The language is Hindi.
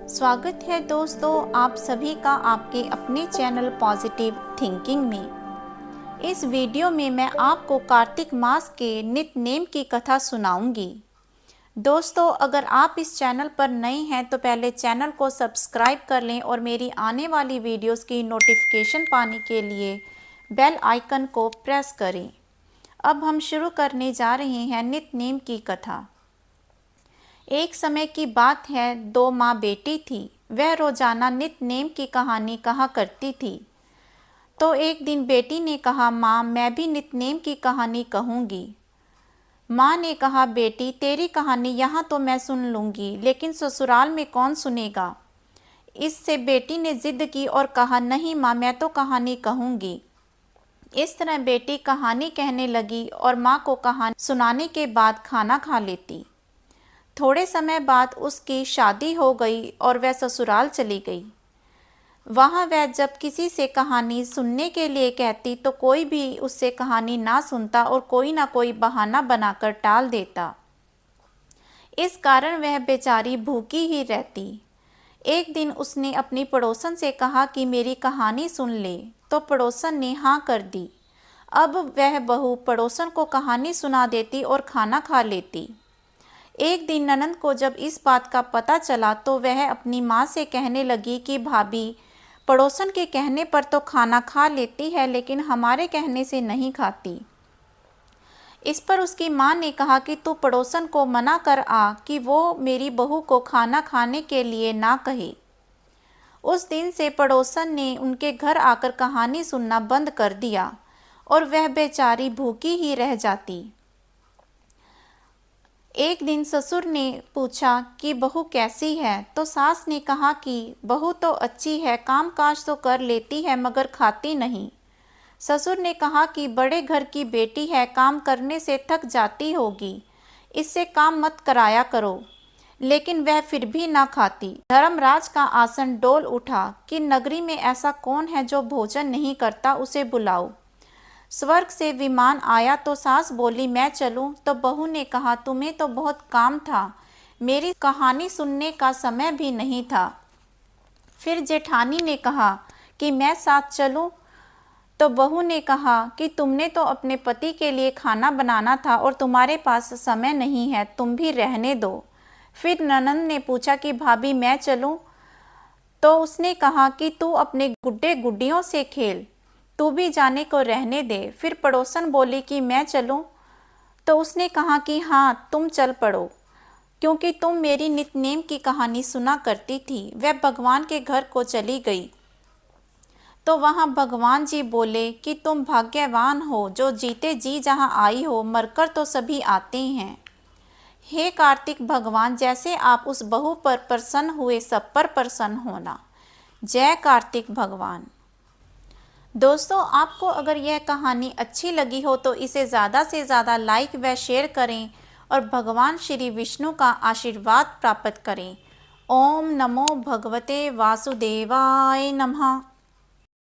स्वागत है दोस्तों आप सभी का आपके अपने चैनल पॉजिटिव थिंकिंग में। इस वीडियो में मैं आपको कार्तिक मास के नित्य-नेम की कथा सुनाऊंगी। दोस्तों अगर आप इस चैनल पर नए हैं तो पहले चैनल को सब्सक्राइब कर लें और मेरी आने वाली वीडियोस की नोटिफिकेशन पाने के लिए बेल आइकन को प्रेस करें। अब हम शुरू करने जा रहे हैं नित्य-नेम की कथा। एक समय की बात है, दो माँ बेटी थी। वह रोजाना नित्य-नेम की कहानी कहा करती थी। तो एक दिन बेटी ने कहा, माँ मैं भी नित्य-नेम की कहानी कहूँगी। माँ ने कहा, बेटी तेरी कहानी यहाँ तो मैं सुन लूँगी, लेकिन ससुराल में कौन सुनेगा। इससे बेटी ने जिद की और कहा, नहीं माँ मैं तो कहानी कहूँगी। इस तरह बेटी कहानी कहने लगी और माँ को कहानी सुनाने के बाद खाना खा लेती। थोड़े समय बाद उसकी शादी हो गई और वह ससुराल चली गई। वहाँ वह जब किसी से कहानी सुनने के लिए कहती तो कोई भी उससे कहानी ना सुनता और कोई ना कोई बहाना बनाकर टाल देता। इस कारण वह बेचारी भूखी ही रहती। एक दिन उसने अपनी पड़ोसन से कहा कि मेरी कहानी सुन ले, तो पड़ोसन ने हाँ कर दी। अब वह बहू पड़ोसन को कहानी सुना देती और खाना खा लेती। एक दिन ननंद को जब इस बात का पता चला तो वह अपनी माँ से कहने लगी कि भाभी पड़ोसन के कहने पर तो खाना खा लेती है, लेकिन हमारे कहने से नहीं खाती। इस पर उसकी माँ ने कहा कि तू पड़ोसन को मना कर आ कि वो मेरी बहू को खाना खाने के लिए ना कहे। उस दिन से पड़ोसन ने उनके घर आकर कहानी सुनना बंद कर दिया और वह बेचारी भूखी ही रह जाती। एक दिन ससुर ने पूछा कि बहू कैसी है, तो सास ने कहा कि बहू तो अच्छी है, काम काज तो कर लेती है मगर खाती नहीं। ससुर ने कहा कि बड़े घर की बेटी है, काम करने से थक जाती होगी, इससे काम मत कराया करो। लेकिन वह फिर भी ना खाती। धर्मराज का आसन डोल उठा कि नगरी में ऐसा कौन है जो भोजन नहीं करता, उसे बुलाओ। स्वर्ग से विमान आया तो सास बोली मैं चलूं, तो बहू ने कहा तुम्हें तो बहुत काम था, मेरी कहानी सुनने का समय भी नहीं था। फिर जेठानी ने कहा कि मैं साथ चलूं, तो बहू ने कहा कि तुमने तो अपने पति के लिए खाना बनाना था और तुम्हारे पास समय नहीं है, तुम भी रहने दो। फिर ननंद ने पूछा कि भाभी मैं चलूं, तो उसने कहा कि तू अपने गुड्डे गुड्डियों से खेल, तू भी जाने को रहने दे। फिर पड़ोसन बोली कि मैं चलूं, तो उसने कहा कि हाँ तुम चल पड़ो, क्योंकि तुम मेरी नित्य-नेम की कहानी सुना करती थी। वह भगवान के घर को चली गई तो वहाँ भगवान जी बोले कि तुम भाग्यवान हो जो जीते जी जहाँ आई हो, मरकर तो सभी आते हैं। हे कार्तिक भगवान, जैसे आप उस बहू पर प्रसन्न हुए सब पर प्रसन्न होना। जय कार्तिक भगवान। दोस्तों आपको अगर यह कहानी अच्छी लगी हो तो इसे ज़्यादा से ज़्यादा लाइक व शेयर करें और भगवान श्री विष्णु का आशीर्वाद प्राप्त करें। ओम नमो भगवते वासुदेवाय नमः।